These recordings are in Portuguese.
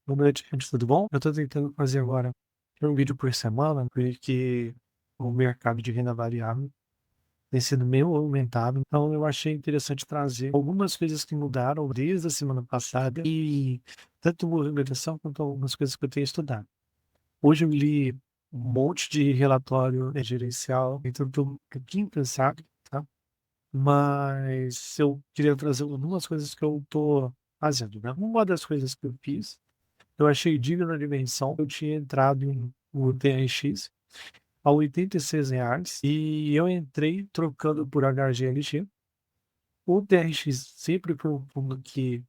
Boa noite, gente, tudo bom? Eu tô tentando fazer agora um vídeo por semana, porque o mercado de renda variável tem sido meio aumentado, então eu achei interessante trazer algumas coisas que mudaram desde a semana passada e tanto movimentação quanto algumas coisas que eu tenho estudado. Hoje eu li um monte de relatório gerencial, então eu tô um pouquinho cansado, tá? Mas eu queria trazer algumas coisas que eu tô fazendo, né? Uma das coisas que eu fiz eu achei digna de menção, eu tinha entrado em o TRX a R$ 86 e eu entrei trocando por HGLG. O TRX sempre foi um fundo que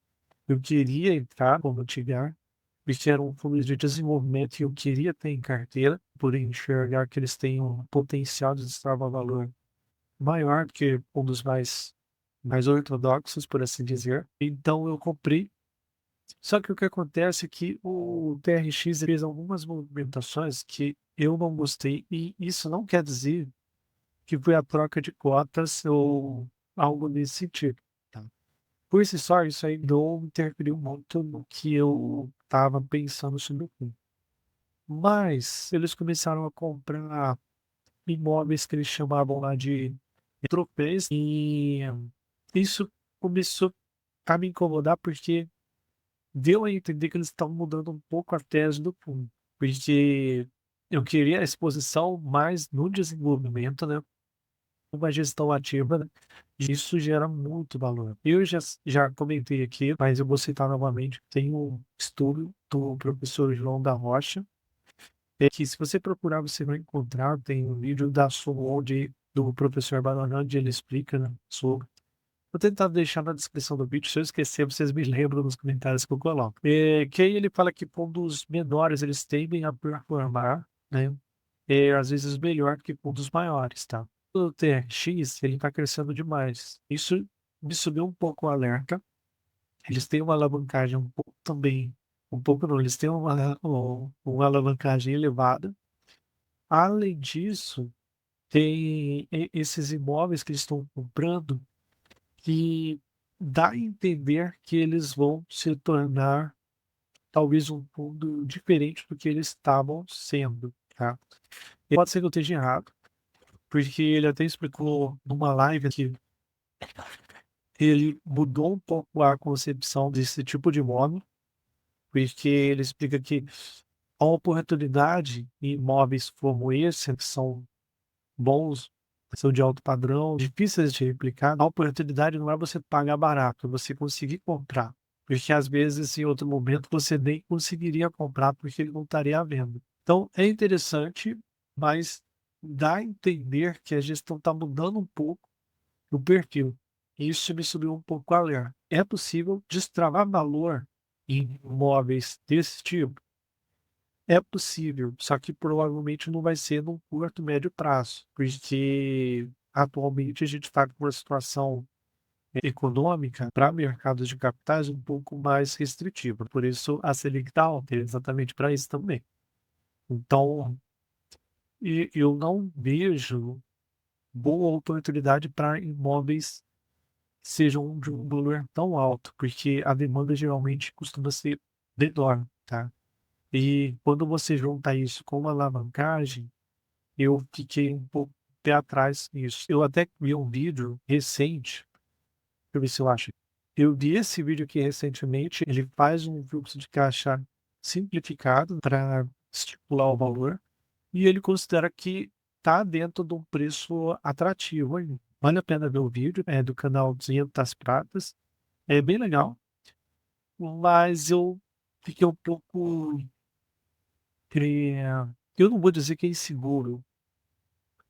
eu queria entrar como TIGAR, porque era um fundo de desenvolvimento e eu queria ter em carteira, por enxergar que eles têm um potencial de destravar valor maior do que um dos mais ortodoxos, por assim dizer. Então eu comprei. Só que o que acontece é que o TRX fez algumas movimentações que eu não gostei, e isso não quer dizer que foi a troca de cotas ou algo nesse sentido, tá. Por si só, isso aí não interferiu muito no que eu estava pensando sobre o fundo. Mas eles começaram a comprar imóveis que eles chamavam lá de tropês, e isso começou a me incomodar, porque deu a entender que eles estão mudando um pouco a tese do fundo, porque eu queria a exposição mais no desenvolvimento, né, uma gestão ativa, né, e isso gera muito valor. Eu já comentei aqui, mas eu vou citar novamente, tem um estudo do professor João da Rocha, que se você procurar você vai encontrar, tem um vídeo da onde do professor Banana, onde ele explica, né, sobre. Vou tentar deixar na descrição do vídeo, se eu esquecer, vocês me lembram nos comentários que eu coloco. Que aí ele fala que fundos menores, eles tendem a performar, né, às vezes melhor que fundos maiores, tá. O TRX, ele tá crescendo demais. Isso me subiu um pouco o alerta. Eles têm uma alavancagem um pouco também, um pouco não, eles têm uma alavancagem elevada. Além disso, tem esses imóveis que eles estão comprando que dá a entender que eles vão se tornar talvez um fundo diferente do que eles estavam sendo, tá. E pode ser que eu esteja errado, porque ele até explicou numa live que ele mudou um pouco a concepção desse tipo de imóvel, porque ele explica que a oportunidade em imóveis como esse, que são bons, são de alto padrão, difíceis de replicar, a oportunidade não é você pagar barato, é você conseguir comprar. Porque às vezes, em outro momento, você nem conseguiria comprar porque ele não estaria à venda. Então, é interessante, mas dá a entender que a gestão está mudando um pouco o perfil. Isso me subiu um pouco o alerta. É possível destravar valor em imóveis desse tipo? É possível, só que provavelmente não vai ser num curto, médio prazo, porque atualmente a gente está com uma situação econômica para mercados de capitais um pouco mais restritiva, por isso a Selic está alta, é exatamente para isso também. Então, eu não vejo boa oportunidade para imóveis que sejam de um valor tão alto, porque a demanda geralmente costuma ser menor, tá? E quando você junta isso com uma alavancagem, eu fiquei um pouco pé atrás nisso. Eu até vi um vídeo recente, deixa eu ver se eu acho. Eu vi esse vídeo aqui recentemente, ele faz um fluxo de caixa simplificado para estipular o valor, e ele considera que está dentro de um preço atrativo ainda. Vale a pena ver o vídeo, é do canal 200 Pratas, é bem legal, mas eu fiquei um pouco, eh, eu não vou dizer que é inseguro,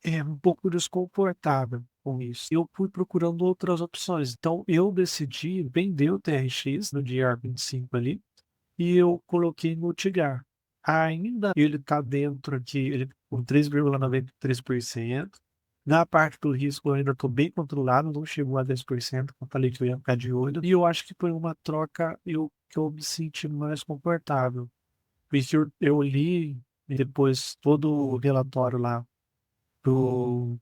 é um pouco desconfortável com isso. Eu fui procurando outras opções, então eu decidi vender o TRX no dia 25 ali, e eu coloquei no Tigar. Ainda ele está dentro aqui, ele com 3,93%. Na parte do risco eu ainda estou bem controlado, não chegou a 10%, como eu falei que eu ia ficar de olho. E eu acho que foi uma troca que eu me senti mais confortável. Porque eu li depois todo o relatório lá do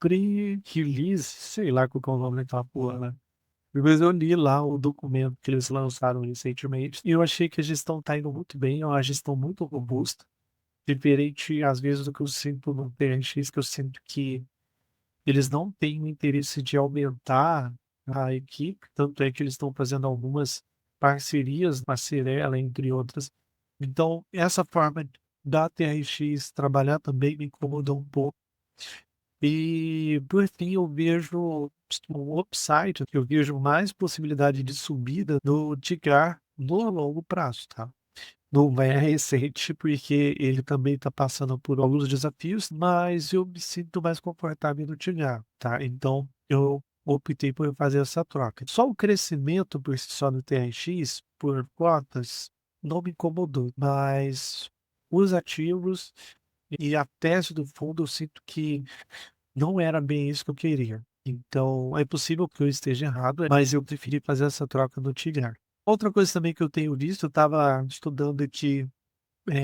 pre-release, sei lá qual que é o nome daquela porra, né? Depois eu li lá o documento que eles lançaram recentemente e eu achei que a gestão está indo muito bem, é uma gestão muito robusta, diferente às vezes do que eu sinto no TRX, que eu sinto que eles não têm o interesse de aumentar a equipe, tanto é que eles estão fazendo algumas parcerias com a Cirela, entre outras. Então, essa forma da TRX trabalhar também me incomodou um pouco. E, por fim, eu vejo um upside, eu vejo mais possibilidade de subida no Tigrar no longo prazo, tá? Não é recente, porque ele também está passando por alguns desafios, mas eu me sinto mais confortável no Tigrar, tá? Então, eu optei por fazer essa troca. Só o crescimento por si só no TRX, por cotas, não me incomodou, mas os ativos e a tese do fundo, eu sinto que não era bem isso que eu queria. Então, é possível que eu esteja errado, mas eu preferi fazer essa troca no Tigrar. Outra coisa também que eu tenho visto, eu estava estudando aqui,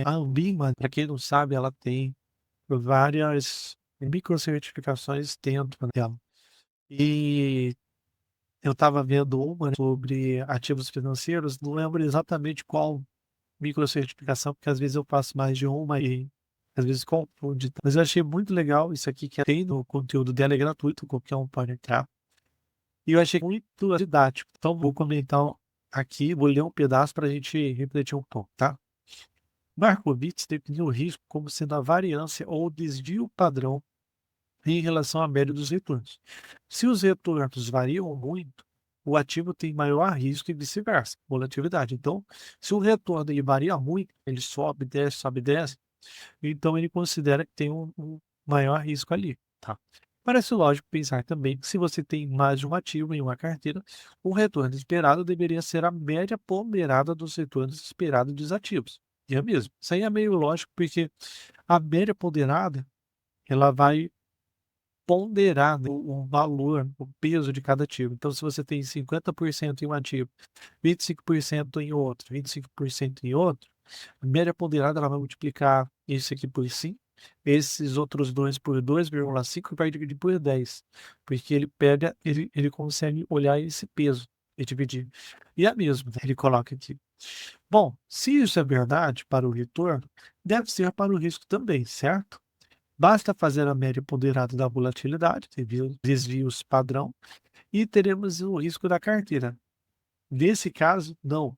a Ambima, para quem não sabe, ela tem várias microcertificações dentro dela. E eu estava vendo uma sobre ativos financeiros, não lembro exatamente qual microcertificação, porque às vezes eu faço mais de uma e às vezes confunde. Mas eu achei muito legal isso aqui que tem no conteúdo dela, é gratuito, qualquer um pode entrar. E eu achei muito didático. Então vou comentar aqui, vou ler um pedaço para a gente refletir um pouco, tá? Markowitz definiu o risco como sendo a variância ou desvio padrão em relação à média dos retornos. Se os retornos variam muito, o ativo tem maior risco e vice-versa, volatilidade. Então, se o retorno ele varia muito, ele sobe, desce, então ele considera que tem um maior risco ali, tá? Parece lógico pensar também que se você tem mais de um ativo em uma carteira, o retorno esperado deveria ser a média ponderada dos retornos esperados dos ativos. E é mesmo. Isso aí é meio lógico, porque a média ponderada, ela vai ponderar, né, o valor, o peso de cada ativo. Então, se você tem 50% em um ativo, 25% em outro, 25% em outro, a média ponderada ela vai multiplicar isso aqui por 5, esses outros dois por 2,5 e vai dividir por 10, porque ele pega, ele consegue olhar esse peso e dividir. E é mesmo, né, ele coloca aqui. Bom, se isso é verdade para o retorno, deve ser para o risco também, certo? Basta fazer a média ponderada da volatilidade, desvios padrão, e teremos o risco da carteira. Nesse caso, não.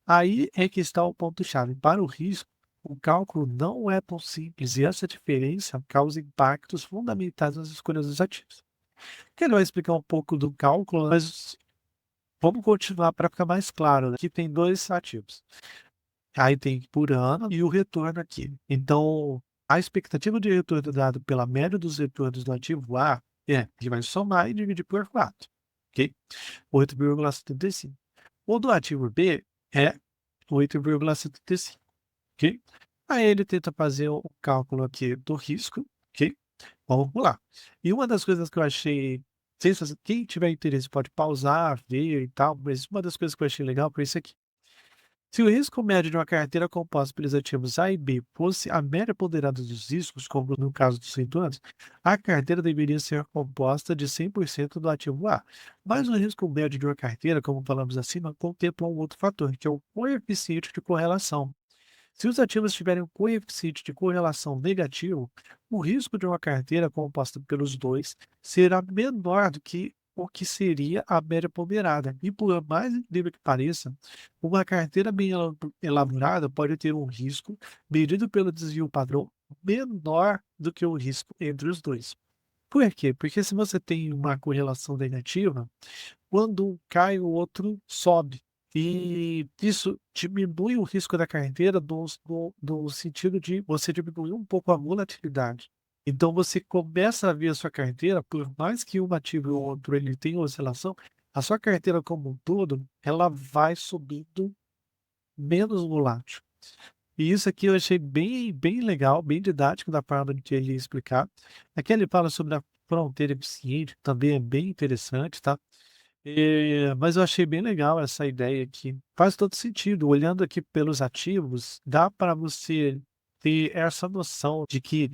Aí é que está o ponto-chave. Para o risco, o cálculo não é tão simples e essa diferença causa impactos fundamentais nas escolhas dos ativos. Ele vai explicar um pouco do cálculo, mas vamos continuar para ficar mais claro, né? Aqui tem dois ativos. Aí tem por ano e o retorno aqui. Então, a expectativa de retorno dada pela média dos retornos do ativo A que vai somar e dividir por 4, ok? 8,75. O do ativo B é 8,75, ok? Aí ele tenta fazer o cálculo aqui do risco, ok? Vamos lá. E uma das coisas que eu achei, quem tiver interesse pode pausar, ver e tal, mas uma das coisas que eu achei legal foi isso aqui. Se o risco médio de uma carteira composta pelos ativos A e B fosse a média ponderada dos riscos, como no caso dos retornos, a carteira deveria ser composta de 100% do ativo A. Mas o risco médio de uma carteira, como falamos acima, contempla um outro fator, que é o coeficiente de correlação. Se os ativos tiverem um coeficiente de correlação negativo, o risco de uma carteira composta pelos dois será menor do que o que seria a média ponderada. E por mais incrível que pareça, uma carteira bem elaborada pode ter um risco medido pelo desvio padrão menor do que o risco entre os dois. Por quê? Porque se você tem uma correlação negativa, quando um cai, o outro sobe. E isso diminui o risco da carteira no sentido de você diminuir um pouco a volatilidade. Então você começa a ver a sua carteira, por mais que um ativo ou outro ele tenha oscilação, a sua carteira como um todo, ela vai subindo menos volátil. E isso aqui eu achei bem legal, bem didático da forma de que ele ia explicar. Aqui ele fala sobre a fronteira eficiente, que também é bem interessante, tá? Mas eu achei bem legal essa ideia aqui. Faz todo sentido. Olhando aqui pelos ativos, dá para você ter essa noção de que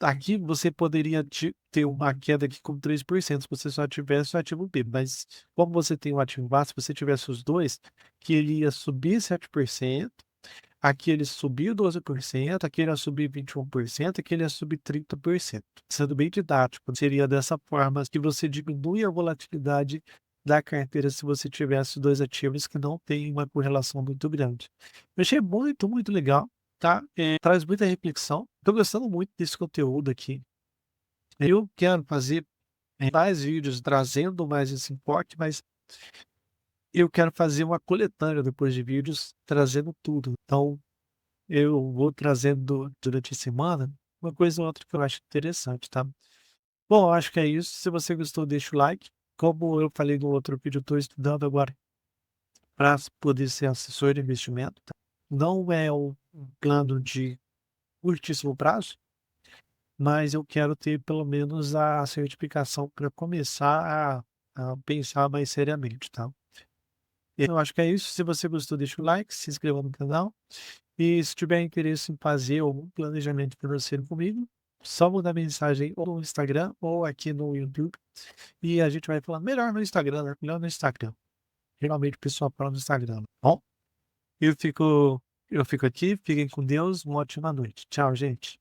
aqui você poderia ter uma queda aqui com 3% se você só tivesse o ativo B, mas como você tem o ativo A, se você tivesse os 2, que ele ia subir 7%, aqui ele subiu 12%, aqui ele ia subir 21%, aqui ele ia subir 30%. Sendo bem didático, seria dessa forma que você diminui a volatilidade da carteira se você tivesse 2 ativos que não têm uma correlação muito grande. Eu achei muito, muito legal, tá, traz muita reflexão. Tô gostando muito desse conteúdo aqui. Eu quero fazer, mais vídeos trazendo mais esse enfoque, mas eu quero fazer uma coletânea depois de vídeos trazendo tudo. Então eu vou trazendo durante a semana uma coisa ou outra que eu acho interessante, tá. Bom, eu acho que é isso. Se você gostou, deixa o like. Como eu falei no outro vídeo, eu estou estudando agora para poder ser assessor de investimento, tá. Não é um plano de curtíssimo prazo, mas eu quero ter pelo menos a certificação para começar a pensar mais seriamente, tá. Eu acho que é isso. Se você gostou, deixa o like, se inscreva no canal. E se tiver interesse em fazer algum planejamento financeiro comigo, só mandar mensagem ou no Instagram ou aqui no YouTube. E a gente vai falar melhor no Instagram, né? Melhor no Instagram. Geralmente o pessoal fala no Instagram, tá bom? Eu fico, eu fico aqui, fiquem com Deus, uma ótima noite. Tchau, gente.